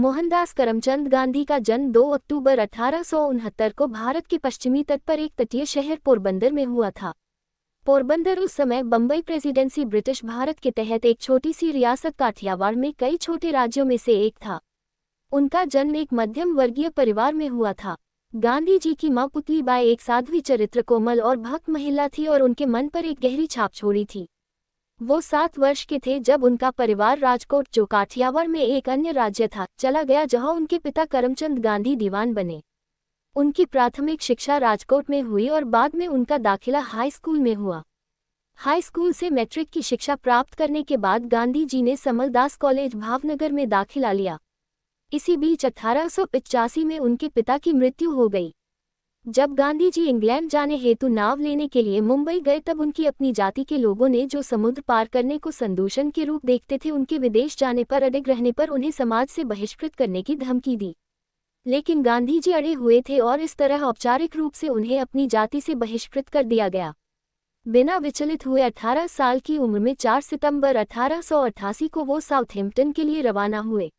मोहनदास करमचंद गांधी का जन्म 2 अक्टूबर 1869 को भारत के पश्चिमी तट पर एक तटीय शहर पोरबंदर में हुआ था। पोरबंदर उस समय बम्बई प्रेसिडेंसी ब्रिटिश भारत के तहत एक छोटी सी रियासत काठियावाड़ में कई छोटे राज्यों में से एक था। उनका जन्म एक मध्यम वर्गीय परिवार में हुआ था। गांधी जी की मां पुतलीबाई एक साध्वी चरित्र कोमल और भक्त महिला थी और उनके मन पर एक गहरी छाप छोड़ी थी। वो 7 वर्ष के थे जब उनका परिवार राजकोट, जो काठियावाड़ में एक अन्य राज्य था, चला गया, जहां उनके पिता करमचंद गांधी दीवान बने। उनकी प्राथमिक शिक्षा राजकोट में हुई और बाद में उनका दाखिला हाई स्कूल में हुआ। हाई स्कूल से मैट्रिक की शिक्षा प्राप्त करने के बाद गांधी जी ने समलदास कॉलेज भावनगर में दाखिला लिया। इसी बीच 1885 में उनके पिता की मृत्यु हो गई। जब गांधी जी इंग्लैंड जाने हेतु नाव लेने के लिए मुंबई गए, तब उनकी अपनी जाति के लोगों ने, जो समुद्र पार करने को संदूषण के रूप देखते थे, उनके विदेश जाने पर अड़िग रहने पर उन्हें समाज से बहिष्कृत करने की धमकी दी। लेकिन गांधी जी अड़े हुए थे और इस तरह औपचारिक रूप से उन्हें अपनी जाति से बहिष्कृत कर दिया गया। बिना विचलित हुए 18 साल की उम्र में 4 सितंबर 1888 को वो साउथहैम्पटन के लिए रवाना हुए।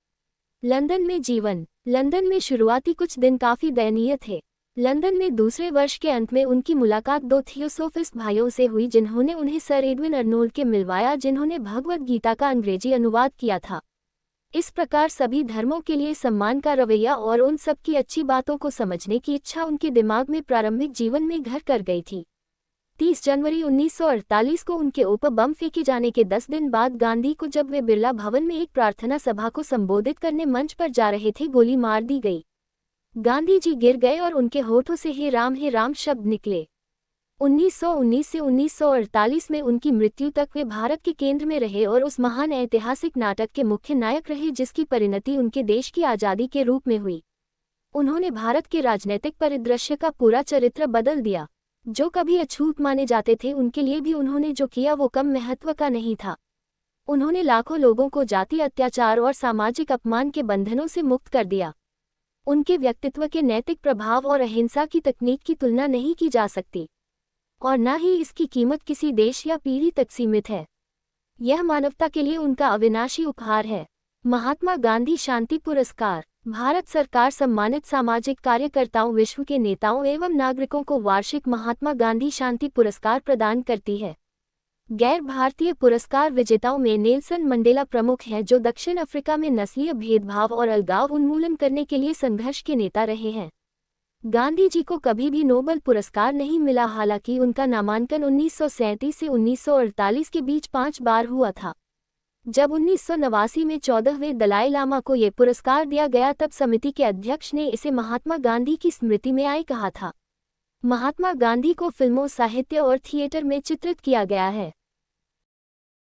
लंदन में जीवन। लंदन में शुरुआती कुछ दिन काफी दयनीय थे। लंदन में दूसरे वर्ष के अंत में उनकी मुलाकात 2 थियोसोफिस्ट भाइयों से हुई, जिन्होंने उन्हें सर एडविन अर्नोल्ड के मिलवाया, जिन्होंने भगवद गीता का अंग्रेजी अनुवाद किया था। इस प्रकार सभी धर्मों के लिए सम्मान का रवैया और उन सब की अच्छी बातों को समझने की इच्छा उनके दिमाग में प्रारंभिक जीवन में घर कर गई थी। 30 जनवरी 1948 को उनके ऊपर बम फेंके जाने के 10 दिन बाद गांधी को, जब वे बिरला भवन में एक प्रार्थना सभा को संबोधित करने मंच पर जा रहे थे, गोली मार दी गई। गांधी जी गिर गए और उनके होठों से हे राम शब्द निकले। 1919 से 1948 में उनकी मृत्यु तक वे भारत के केंद्र में रहे और उस महान ऐतिहासिक नाटक के मुख्य नायक रहे, जिसकी परिणति उनके देश की आज़ादी के रूप में हुई। उन्होंने भारत के राजनीतिक परिदृश्य का पूरा चरित्र बदल दिया। जो कभी अछूत माने जाते थे, उनके लिए भी उन्होंने जो किया वो कम महत्व का नहीं था। उन्होंने लाखों लोगों को जातीय अत्याचार और सामाजिक अपमान के बंधनों से मुक्त कर दिया। उनके व्यक्तित्व के नैतिक प्रभाव और अहिंसा की तकनीक की तुलना नहीं की जा सकती, और न ही इसकी कीमत किसी देश या पीढ़ी तक सीमित है। यह मानवता के लिए उनका अविनाशी उपहार है। महात्मा गांधी शांति पुरस्कार। भारत सरकार सम्मानित सामाजिक कार्यकर्ताओं, विश्व के नेताओं एवं नागरिकों को वार्षिक महात्मा गांधी शांति पुरस्कार प्रदान करती है। गैर भारतीय पुरस्कार विजेताओं में नेल्सन मंडेला प्रमुख हैं, जो दक्षिण अफ्रीका में नस्लीय भेदभाव और अलगाव उन्मूलन करने के लिए संघर्ष के नेता रहे हैं। गांधी जी को कभी भी नोबेल पुरस्कार नहीं मिला, हालांकि उनका नामांकन 1937 से 1948 के बीच 5 बार हुआ था। जब 1989 में 14वें दलाई लामा को ये पुरस्कार दिया गया, तब समिति के अध्यक्ष ने इसे महात्मा गांधी की स्मृति में आए कहा था। महात्मा गांधी को फिल्मों, साहित्य और थिएटर में चित्रित किया गया है।